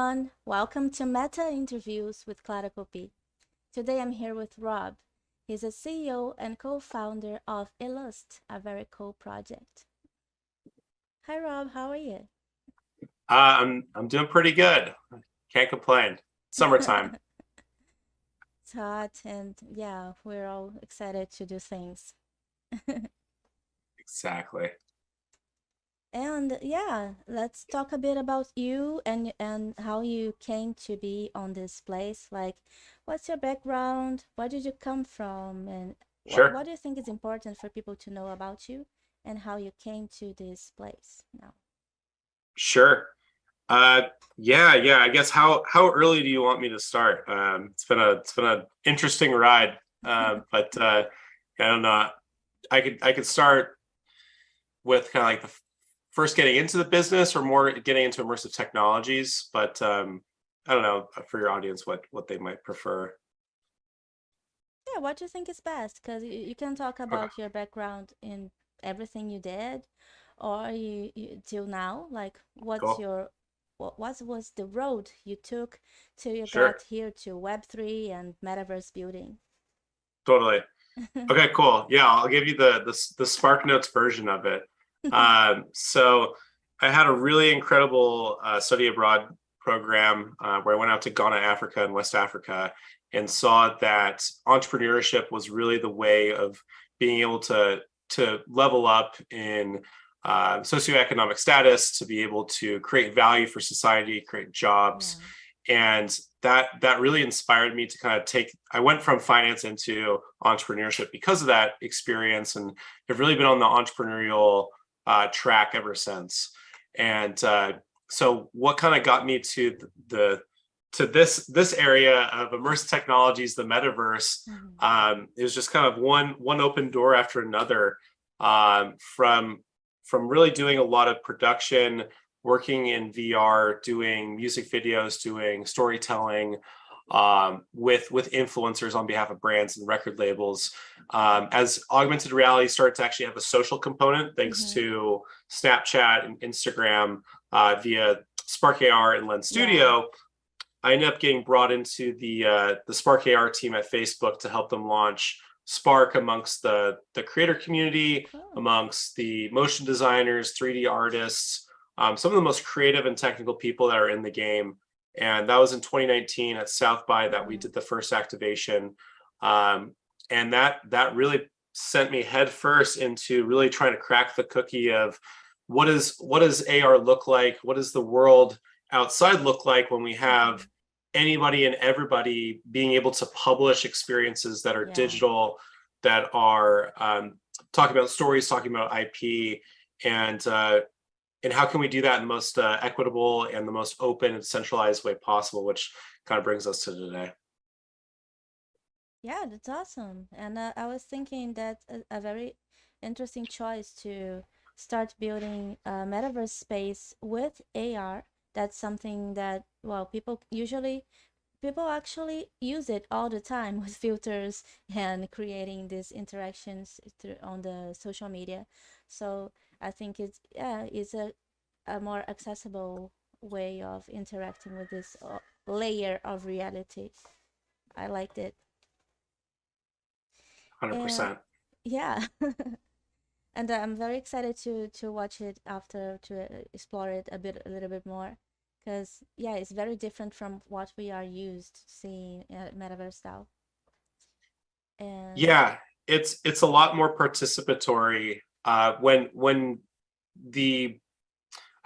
everyone. Welcome to Meta Interviews with Klara Kopi. Today I'm here with Rob. He's a CEO and co-founder of Illust, a very cool project. Hi Rob, how are you? I'm doing pretty good. Can't complain. Summertime. It's hot and yeah, we're all excited to do things. Exactly. And yeah, let's talk a bit about you and how you came to be on this place. Like, what's your background? Where did you come from? And what Sure. do you think is important for people to know about you and how you came to this place now? Sure. Uh yeah, I guess how early do you want me to start? It's been an interesting ride. But I don't know. I could start with kind of like the first getting into the business or more getting into immersive technologies, but I don't know for your audience what they might prefer. Yeah, what do you think is best? Because you can talk Okay, about your background in everything you did, or you till now. Like, what's cool. your what was the road you took till you got Sure. here to Web3 and metaverse building? Totally. Okay, cool. Yeah, I'll give you the Spark Notes version of it. So I had a really incredible study abroad program where I went out to Ghana, Africa, and West Africa, and saw that entrepreneurship was really the way of being able to level up in socioeconomic status, to be able to create value for society, create jobs, Yeah. and that really inspired me to kind of take. I went from finance into entrepreneurship because of that experience, and have really been on the entrepreneurial track ever since. And so what kind of got me to the to this area of immersive technologies, the metaverse. Hmm. It was just kind of one open door after another, from really doing a lot of production, working in VR, doing music videos, doing storytelling, with influencers on behalf of brands and record labels. As augmented reality started to actually have a social component, thanks Hmm. to Snapchat and Instagram, via Spark AR and Lens Yeah. Studio, I ended up getting brought into the Spark AR team at Facebook to help them launch Spark amongst the creator community, Cool. amongst the motion designers, 3D artists, some of the most creative and technical people that are in the game. And that was in 2019 at South by that we Hmm. did the first activation, and that really sent me head first into really trying to crack the cookie of what does AR look like? What does the world outside look like when we have Hmm. anybody and everybody being able to publish experiences that are Yeah. digital, that are talking about stories, talking about IP, and how can we do that in the most equitable and the most open and centralized way possible, which kind of brings us to today. Yeah, that's awesome. And I was thinking that's a very interesting choice to start building a metaverse space with AR. That's something that, well, people actually use it all the time with filters and creating these interactions on the social media. So I think it's a more accessible way of interacting with this layer of reality. I liked it. And 100%. yeah, and I'm very excited to watch it after to explore it a little bit more, because yeah, it's very different from what we are used to seeing at Metaverse style. And Yeah, it's a lot more participatory when the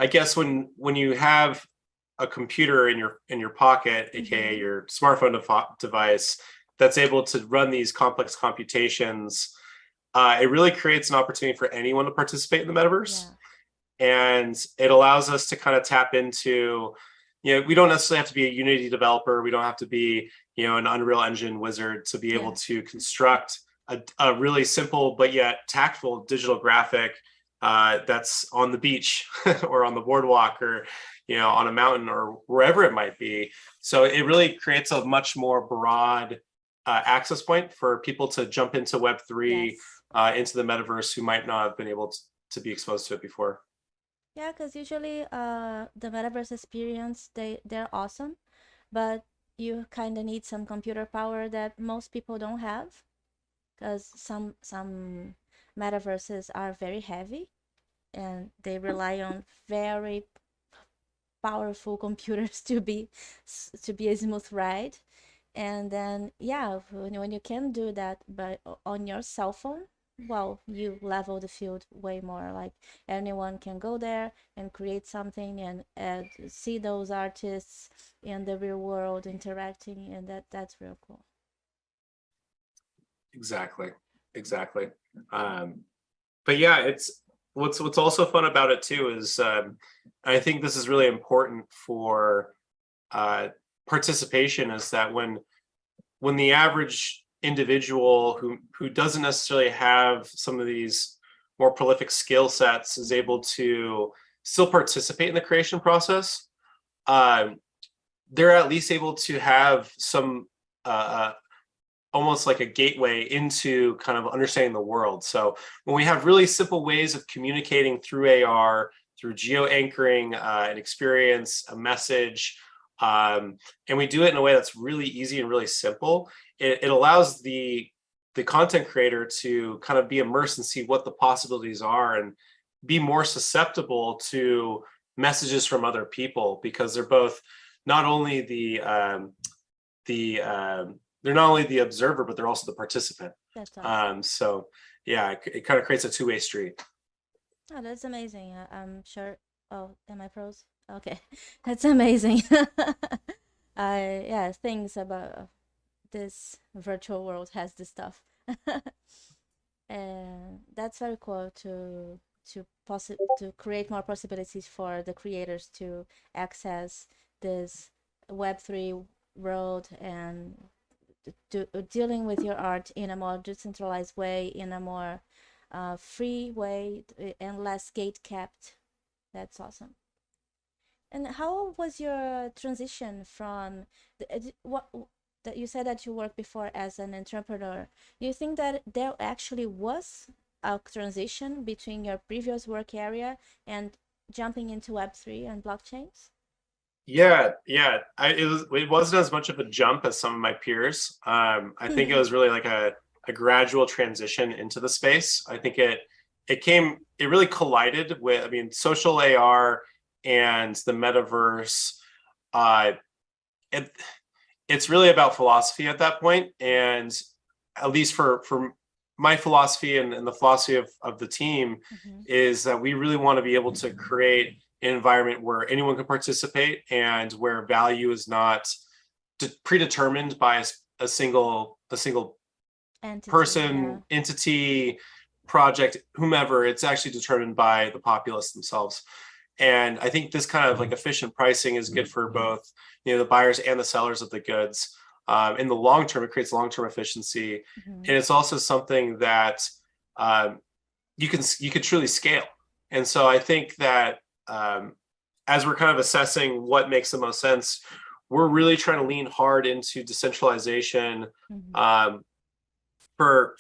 I guess when you have a computer in your pocket, aka mm-hmm, your smartphone device, that's able to run these complex computations, it really creates an opportunity for anyone to participate in the metaverse, yeah, and it allows us to kind of tap into, we don't necessarily have to be a Unity developer, we don't have to be, an Unreal Engine wizard to be able yeah, to construct a really simple but yet tactful digital graphic that's on the beach or on the boardwalk, or on a mountain or wherever it might be. So it really creates a much more broad access point for people to jump into Web3, yes. into the metaverse, who might not have been able to be exposed to it before. Yeah, because usually the metaverse experience, they're awesome, but you kind of need some computer power that most people don't have, because some metaverses are very heavy and they rely on very powerful computers to be a smooth ride. And then yeah, when you can do that but on your cell phone, well, you level the field way more. Like anyone can go there and create something and see those artists in the real world interacting, and that's real cool. Exactly. Exactly. Um, but yeah, it's what's also fun about it too is I think this is really important for uh, participation, is that when the average individual who doesn't necessarily have some of these more prolific skill sets is able to still participate in the creation process, um, they're at least able to have some almost like a gateway into kind of understanding the world. So when we have really simple ways of communicating through AR, through geo anchoring an experience, a message, and we do it in a way that's really easy and really simple, it allows the content creator to kind of be immersed and see what the possibilities are and be more susceptible to messages from other people, because they're both not only the they're not only the observer, but they're also the participant. That's awesome. So yeah, it kind of creates a two-way street. Oh, that's amazing. I'm sure. Oh, am I froze? Okay, that's amazing. I yeah, things about this virtual world has this stuff. And that's very cool to create more possibilities for the creators to access this Web3 world and dealing with your art in a more decentralized way, in a more free way, and less gate kept. That's awesome. And how was your transition from what that you said that you worked before as an entrepreneur? Do you think that there actually was a transition between your previous work area and jumping into Web3 and blockchains? Yeah. It wasn't as much of a jump as some of my peers. I think it was really like a gradual transition into the space. I think it really collided with, I mean, social AR and the metaverse. Uh, it, it's really about philosophy at that point, and at least for my philosophy and the philosophy of the team Mm-hmm. is that we really want to be able to create an environment where anyone can participate and where value is not predetermined by a single Entity, yeah. person, entity, project, whomever. It's actually determined by the populace themselves. And I think this kind of like efficient pricing is good for both, the buyers and the sellers of the goods. In the long term, it creates long-term efficiency, Mm-hmm. and it's also something that um, you can truly scale. And so I think that as we're kind of assessing what makes the most sense, we're really trying to lean hard into decentralization Mm-hmm. um, for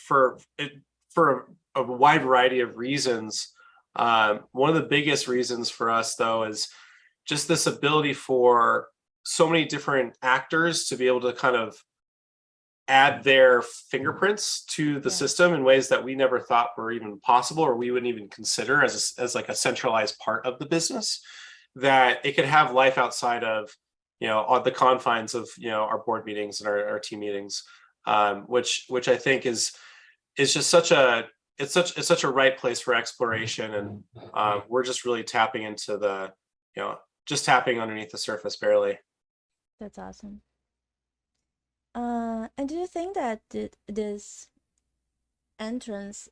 a wide variety of reasons. One of the biggest reasons for us, though, is just this ability for so many different actors to be able to kind of add their fingerprints to the Yeah, system in ways that we never thought were even possible, or we wouldn't even consider as like a centralized part of the business, that it could have life outside of, on the confines of, our board meetings and our team meetings, which I think is just such a right place for exploration. And we're just really tapping into just tapping underneath the surface barely. that's awesome. And do you think that this entrance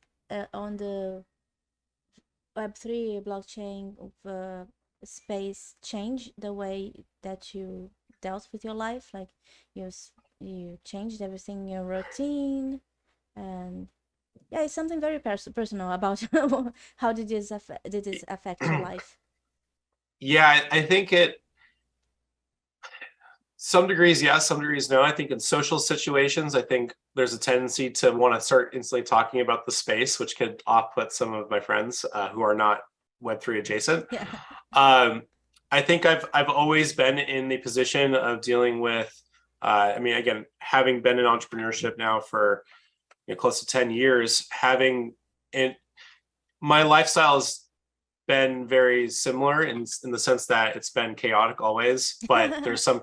on the Web3 blockchain space change the way that you dealt with your life? Like you changed everything in your routine, and yeah, it's something very personal about how did this affect your life? Yeah, I think some degrees yes, some degrees no. I think in social situations, I think there's a tendency to want to start instantly talking about the space, which could off-put some of my friends who are not Web3 adjacent. Yeah. Um, I think I've always been in the position of dealing with. I mean, again, having been in entrepreneurship now for close to 10 years, having and my lifestyle has been very similar in the sense that it's been chaotic always, but there's some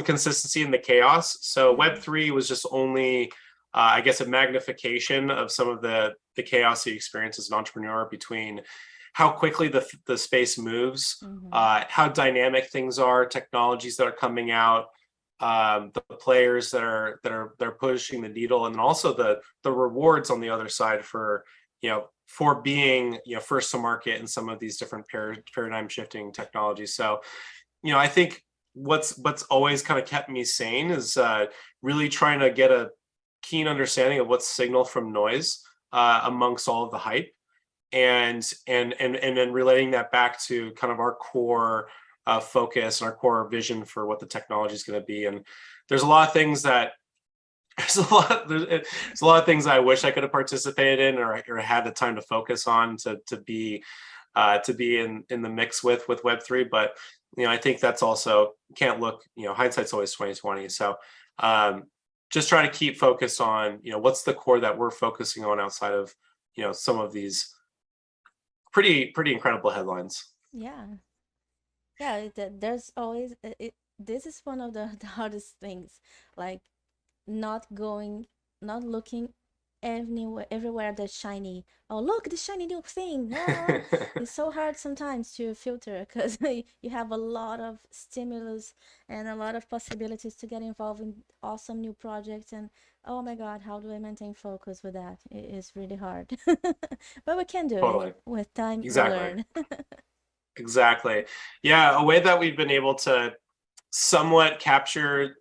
consistency in the chaos. So Yeah. Web3 was just only I guess a magnification of some of the chaos you experience as an entrepreneur, between how quickly the space moves, Mm-hmm. how dynamic things are, technologies that are coming out, the players that are pushing the needle, and then also the rewards on the other side for for being first to market in some of these different paradigm shifting technologies. So I think what's always kind of kept me sane is really trying to get a keen understanding of what's signal from noise amongst all of the hype, and then relating that back to kind of our core focus and our core vision for what the technology is going to be. And there's a lot of things that there's a lot of things I wish I could have participated in, or had the time to focus on to be in the mix with Web3. But I think that's also, can't look, hindsight's always 2020. So just trying to keep focused on what's the core that we're focusing on outside of some of these pretty incredible headlines. Yeah. Yeah, there's always this is one of the, the hardest things, like not going, not looking everywhere that's shiny. Oh, look, the shiny new thing. Ah, it's so hard sometimes to filter because you have a lot of stimulus and a lot of possibilities to get involved in awesome new projects. And oh my God, how do I maintain focus with that? It is really hard. But we can do it. Totally. With time, we'll Exactly. learn. Exactly. Yeah, a way that we've been able to somewhat capture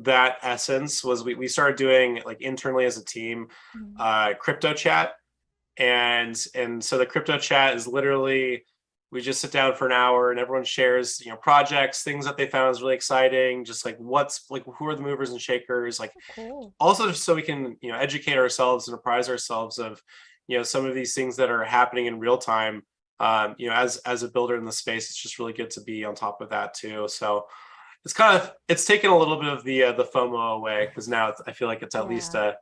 that essence was we started doing, like, internally as a team, Mhm. crypto chat. And so the crypto chat is literally, we just sit down for an hour and everyone shares projects, things that they found was really exciting, just like what's like who are the movers and shakers, like, Oh, cool. also just so we can educate ourselves and apprise ourselves of some of these things that are happening in real time. As a builder in the space, it's just really good to be on top of that too. So it's taken a little bit of the FOMO away, because now I feel like it's at least Yeah,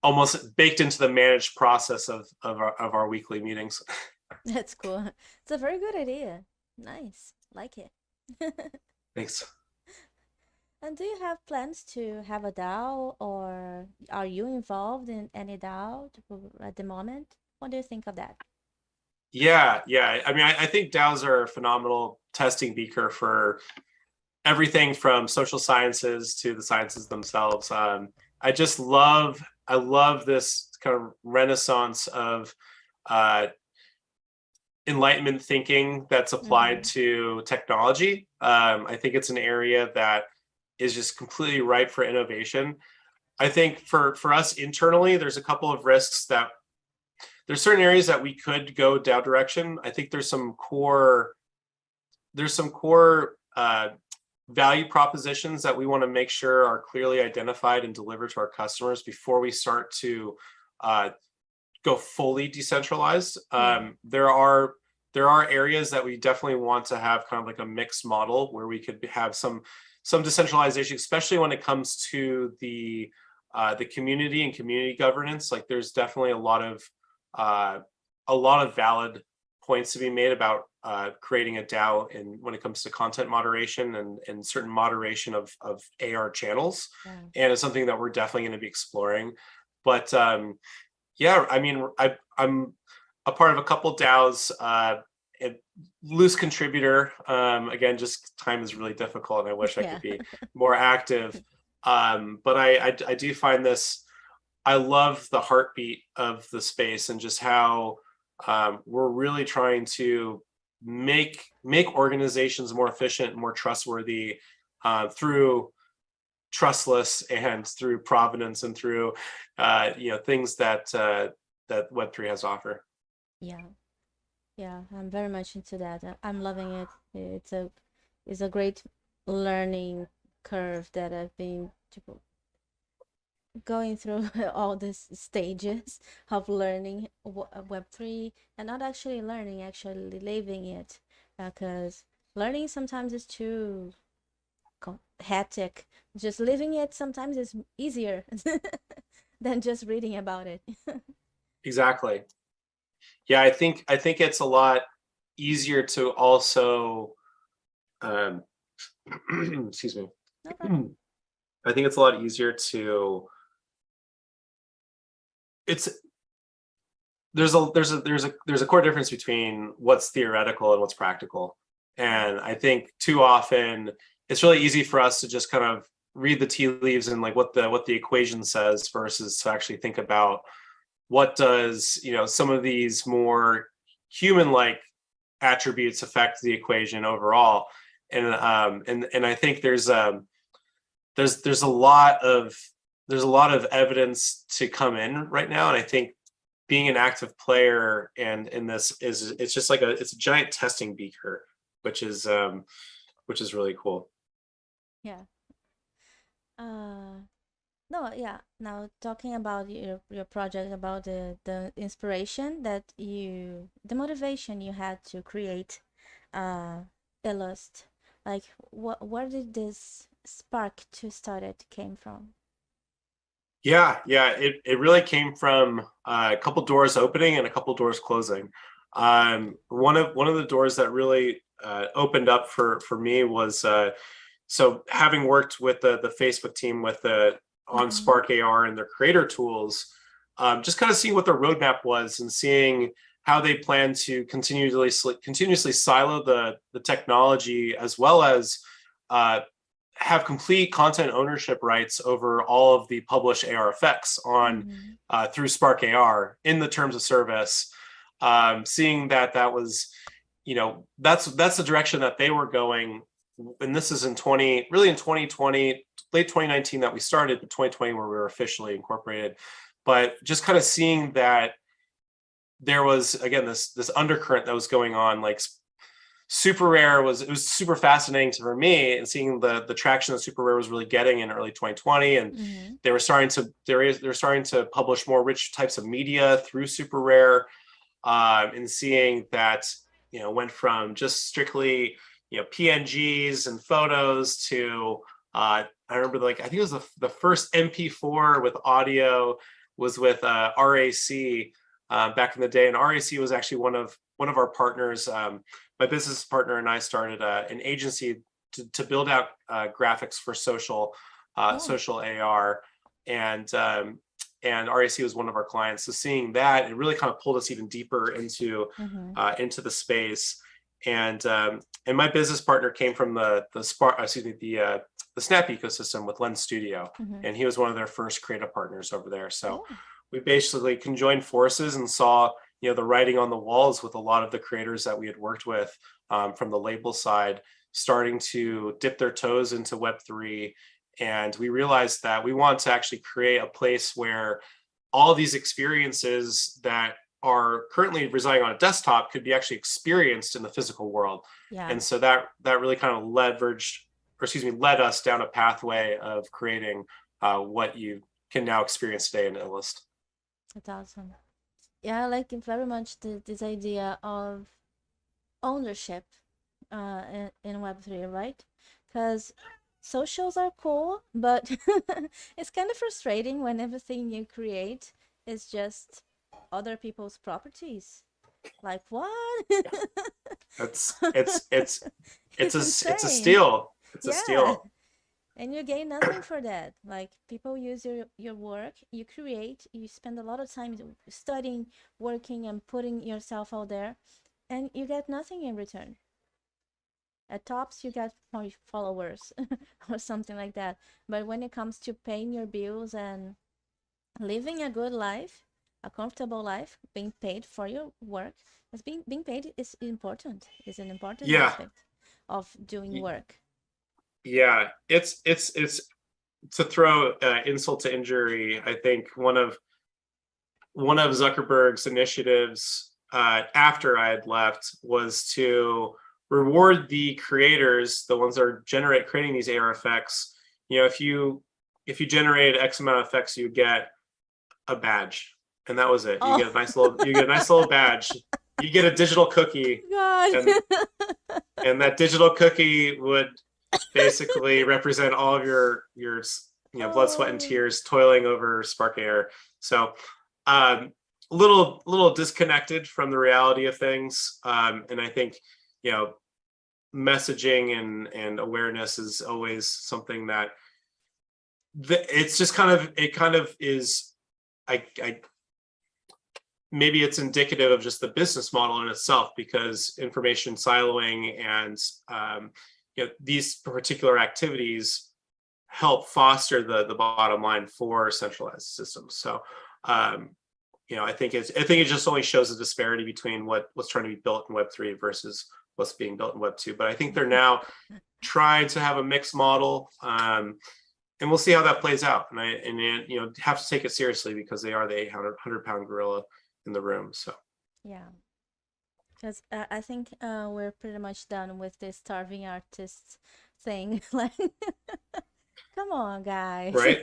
almost baked into the managed process of our weekly meetings. that's cool. It's a very good idea. Nice. Like it. Thanks. And do you have plans to have a DAO, or are you involved in any DAO at the moment? What do you think of that? Yeah. I mean, I think DAOs are a phenomenal testing beaker for everything from social sciences to the sciences themselves. I love this kind of renaissance of uh, enlightenment thinking that's applied Mm-hmm. to technology. I think it's an area that is just completely ripe for innovation. I think for us internally, there's a couple of risks that there's certain areas that we could go down direction. I think there's some core value propositions that we want to make sure are clearly identified and delivered to our customers before we start to uh, go fully decentralized. Yeah. There are areas that we definitely want to have kind of like a mixed model where we could have some decentralization, especially when it comes to the community and community governance. Like, there's definitely uh, a lot of valid points to be made about creating a DAO, and when it comes to content moderation and certain moderation of AR channels. Yeah. And it's something that we're definitely going to be exploring. But yeah, I mean, I'm a part of a couple DAOs, a loose contributor. Again, just time is really difficult, and I wish I Yeah. could be more active. But I do find this. I love the heartbeat of the space, and just how we're really trying to make organizations more efficient and more trustworthy through trustless and through provenance and through things that Web3 has to offer. Yeah. Yeah. I'm very much into that. I'm loving it. It's a great learning curve that I've been going through all these stages of learning Web3, and not actually learning, actually living it, because learning sometimes is too hectic. Just living it sometimes is easier than just reading about it. Exactly. Yeah, I think it's a lot easier to also um, excuse me. No problem. I think it's a lot easier to it's there's a core difference between what's theoretical and what's practical. And Yes. I think too often it's really easy for us to just kind of read the tea leaves and like what the equation says versus to actually think about what does, some of these more human like attributes affect the equation overall. And I think there's a lot of evidence to come in right now. And I think being an active player and in this is it's just like it's a giant testing beaker, which is really cool. Yeah. Uh, no, yeah. Now talking about your project, about the inspiration that the motivation you had to create, Illust, like where did this spark to start it came from? Yeah, it really came from a couple doors opening and a couple doors closing. One of the doors that really opened up for me was so having worked with the Facebook team with the on Mm-hmm. Spark AR and their creator tools, just kind of seeing what their roadmap was and seeing how they plan to continuously silo the technology as well as uh, have complete content ownership rights over all of the published AR effects on Mm-hmm. through Spark AR in the terms of service. Seeing that was, that's the direction that they were going, and this is in 2020, late 2019 that we started, but 2020 where we were officially incorporated. But just kind of seeing that there was again this undercurrent that was going on, like Super Rare it was super fascinating for me, and seeing the traction that Super Rare was really getting in early 2020, and Mm-hmm. they're starting to publish more rich types of media through Super Rare, and seeing that went from just strictly PNGs and photos to I remember like I think it was the first MP4 with audio was with RAC back in the day, and RAC was actually one of our partners. My business partner and I started an agency to build out graphics for Cool. social AR, and and RAC was one of our clients. So seeing that, it really kind of pulled us even deeper Mm-hmm. into the space. And my business partner came from the Spark, excuse me, the Snap ecosystem with Lens Studio, Mm-hmm. and he was one of their first creative partners over there. So Cool. we basically conjoined forces and saw the writing on the walls with a lot of the creators that we had worked with, from the label side, starting to dip their toes into Web3. And we realized that we want to actually create a place where all these experiences that are currently residing on a desktop could be actually experienced in the physical world. Yeah, And so that really kind of led us down a pathway of creating what you can now experience today in Illust. that's awesome. Yeah, I like very much this idea of ownership in Web3, right? Because socials are cool, but it's kind of frustrating when everything you create is just other people's properties. Like, what? It's It's it's a insane. steal. It's a Yeah. steal. And you gain nothing for that. Like, people use your work, you create, you spend a lot of time studying, working, and putting yourself out there, and you get nothing in return. At tops, you get more followers or something like that. But when it comes to paying your bills and living a good life, a comfortable life, being paid for your work, as being paid is important, is an important Yeah. aspect of doing work. Yeah, it's to throw insult to injury. I think one of Zuckerberg's initiatives after I had left was to reward the creators, the ones that are creating these AR effects. If you if you generated X amount of effects, you get a badge, and that was it. You Oh get a nice little badge. You get a digital cookie, God. and that digital cookie would basically represent all of your blood, sweat, and Oh. tears toiling over Spark Air. So a little disconnected from the reality of things. And I think, messaging and awareness is always something that it's just kind of is, I maybe it's indicative of just the business model in itself, because information siloing and these particular activities help foster the bottom line for centralized systems. So I think it just only shows the disparity between what's trying to be built in Web3 versus what's being built in Web2. But I think they're now trying to have a mixed model, and we'll see how that plays out. And have to take it seriously, because they are the 800-pound gorilla in the room. So Yeah, because I think we're pretty much done with this starving artists thing. Like, come on, guys. right.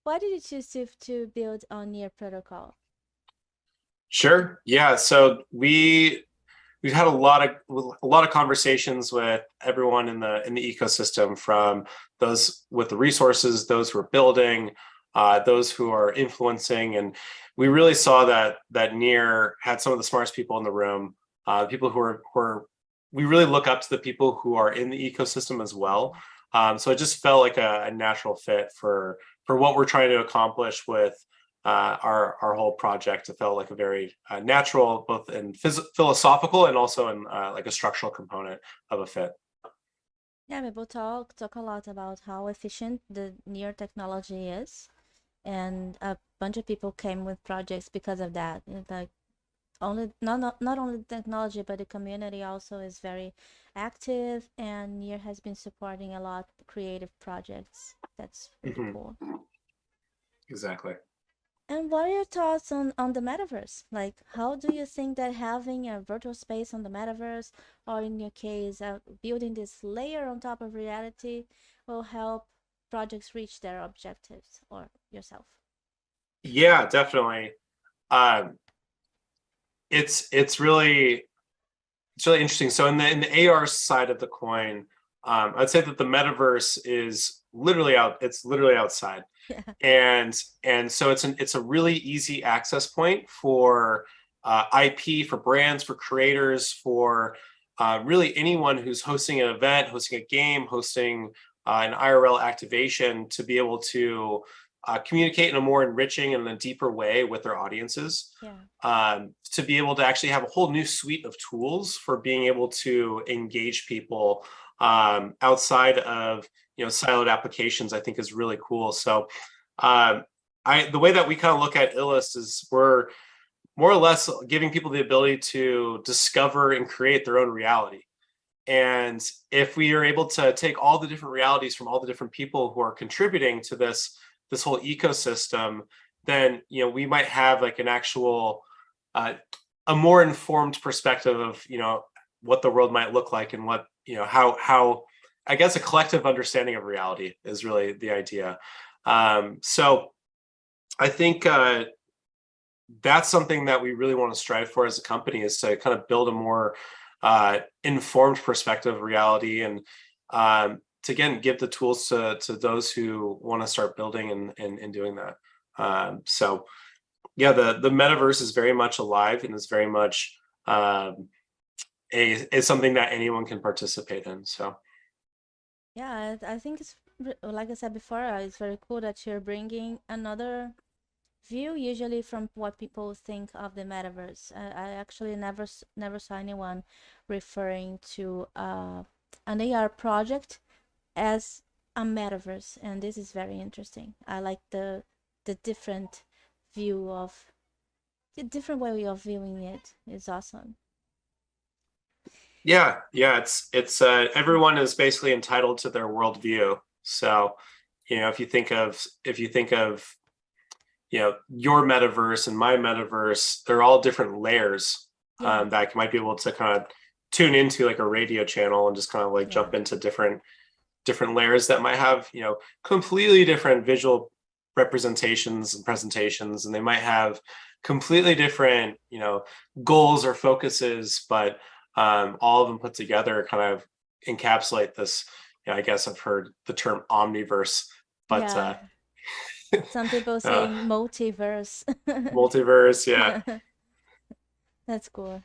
Why did you choose to build on Near protocol? Sure. Yeah. So we've had a lot of conversations with everyone in the ecosystem, from those with the resources, those who are building, those who are influencing, and we really saw that Near had some of the smartest people in the room. People who are we really look up to the people who are in the ecosystem as well. So it just felt like a natural fit for what we're trying to accomplish with our whole project. It felt like a very natural, both in philosophical and also in like a structural component of a fit. Yeah, people talk a lot about how efficient the Near technology is, and a bunch of people came with projects because of that. It's like only not only the technology, but the community also is very active, and Near has been supporting a lot creative projects. That's really cool. Exactly. And what are your thoughts on the metaverse? Like, how do you think that having a virtual space on the metaverse, or in your case, building this layer on top of reality, will help projects reach their objectives, or yourself? Yeah, definitely. Um, it's really interesting. So in the AR side of the coin, I'd say that the metaverse is literally out. It's literally outside, Yeah. and so it's a really easy access point for IP, for brands, for creators, for really anyone who's hosting an event, hosting a game, hosting an IRL activation, to be able to communicate in a more enriching and a deeper way with their audiences. Yeah. To be able to actually have a whole new suite of tools for being able to engage people outside of siloed applications, I think is really cool. So the way that we kind of look at Illust is we're more or less giving people the ability to discover and create their own reality. And if we are able to take all the different realities from all the different people who are contributing to this whole ecosystem, then we might have like an actual a more informed perspective of what the world might look like, and what how I guess a collective understanding of reality is really the idea. So I think that's something that we really want to strive for as a company, is to kind of build a more informed perspective of reality, and to again give the tools to those who want to start building and doing that. So yeah, the metaverse is very much alive, and is very much is something that anyone can participate in. So Yeah, I think it's like I said before, it's very cool that you're bringing another view, usually from what people think of the metaverse. I actually never saw anyone referring to an AR project as a metaverse, and this is very interesting. I like the different view of the different way of viewing it. It's awesome. yeah, it's everyone is basically entitled to their worldview. So if you think of your metaverse and my metaverse, they're all different layers Yeah, that might be able to kind of tune into, like a radio channel, and just kind of like yeah, jump into different different layers that might have, completely different visual representations and presentations, and they might have completely different, goals or focuses, but all of them put together kind of encapsulate this. I guess I've heard the term omniverse, but Yeah. Some people say uh, multiverse. multiverse, yeah. That's cool.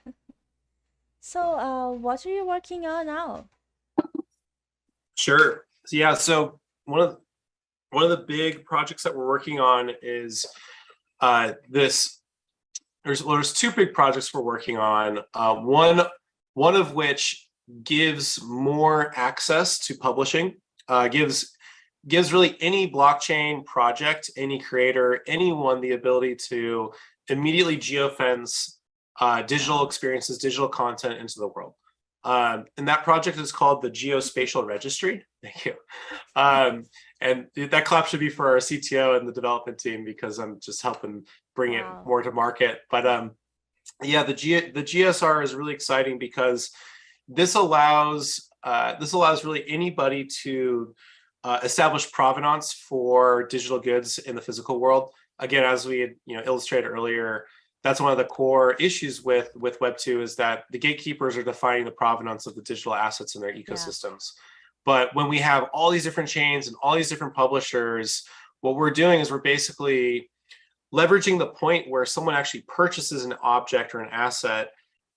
So, what are you working on now? Sure. So, yeah. So one of the big projects that we're working on is this. There's two big projects we're working on. One of which gives more access to publishing. Gives really any blockchain project, any creator, anyone the ability to immediately geofence digital Wow. experiences, digital content into the world. And that project is called the Geospatial Registry. Thank you. And that clap should be for our CTO and the development team, because I'm just helping bring it Wow. more to market. But yeah, the GSR is really exciting because this allows really anybody to establish provenance for digital goods in the physical world. Again, as we had illustrated earlier, that's one of the core issues with Web2 is that the gatekeepers are defining the provenance of the digital assets in their Yeah. ecosystems. But when we have all these different chains and all these different publishers, what we're doing is we're basically leveraging the point where someone actually purchases an object or an asset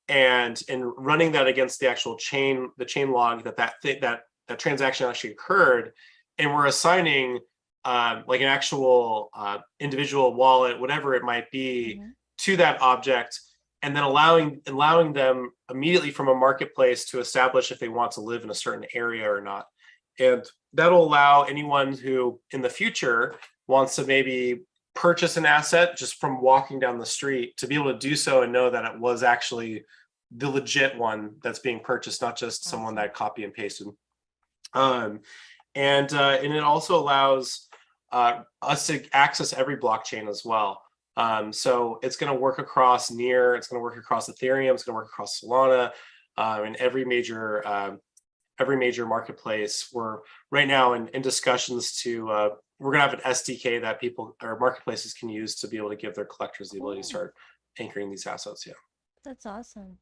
and running that against the actual chain, the chain log that transaction actually occurred, and we're assigning like an actual individual wallet, whatever it might be, Mm-hmm. to that object, and then allowing them immediately from a marketplace to establish if they want to live in a certain area or not. And that'll allow anyone who in the future wants to maybe purchase an asset just from walking down the street to be able to do so and know that it was actually the legit one that's being purchased, not just someone Awesome. that copy and pasted. Um, and it also allows us to access every blockchain as well. So it's going to work across Near, it's going to work across Ethereum, it's going to work across Solana, and every major marketplace. We're right now in discussions to we're going to have an SDK that people or marketplaces can use to be able to give their collectors the ability to Cool. start anchoring these assets. Yeah. That's awesome.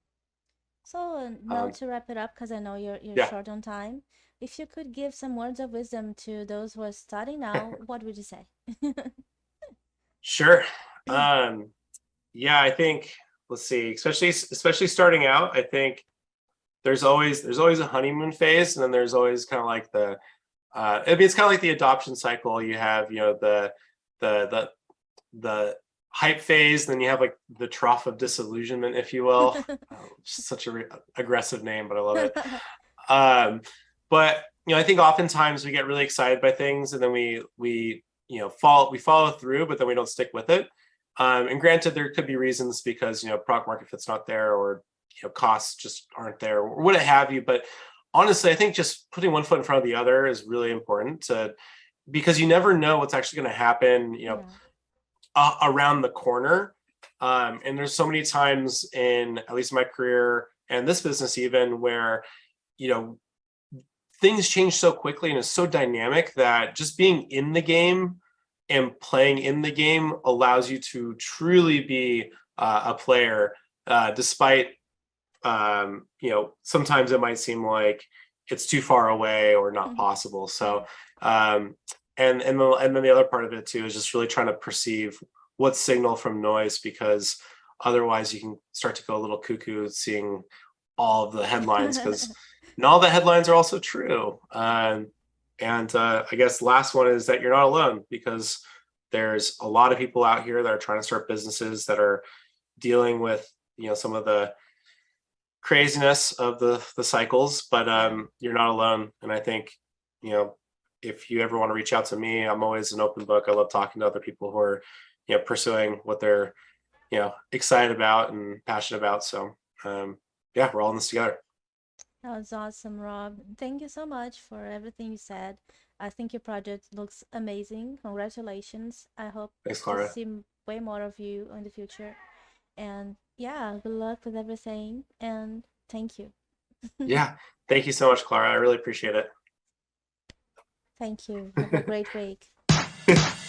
So, now Um, to wrap it up, because I know you're yeah. short on time, if you could give some words of wisdom to those who are starting now, what would you say? Sure. Um, yeah, I think let's see, especially starting out, I think there's always a honeymoon phase, and then there's always kind of like the I mean, it's kind of like the adoption cycle. You have the the hype phase, then you have like the trough of disillusionment, if you will. Such a aggressive name, but I love it. But I think oftentimes we get really excited by things, and then we follow through, but then we don't stick with it. And granted, there could be reasons because product market fit's not there, or costs just aren't there, or what have you. But honestly, I think just putting one foot in front of the other is really important because you never know what's actually going to happen, Yeah. around the corner. And there's so many times in at least my career and this business even where you know things change so quickly and it's so dynamic that just being in the game and playing in the game allows you to truly be a player, despite sometimes it might seem like it's too far away or not possible. Yeah. So and then the other part of it too is just really trying to perceive what's signal from noise, because otherwise you can start to go a little cuckoo seeing all of the headlines, because not all the headlines are also true. And I guess the last one is that you're not alone, because there's a lot of people out here that are trying to start businesses that are dealing with some of the craziness of the cycles, but Yeah. you're not alone. And I think if you ever want to reach out to me, I'm always an open book. I love talking to other people who are pursuing what they're excited about and passionate about. So yeah, we're all in this together. That was awesome, Rob. Thank you so much for everything you said. I think your project looks amazing. Congratulations. I hope Thanks, to Klara. see way more of you in the future. And yeah, good luck with everything. And thank you. Yeah, thank you so much, Klara. I really appreciate it. Thank you. Have a great week.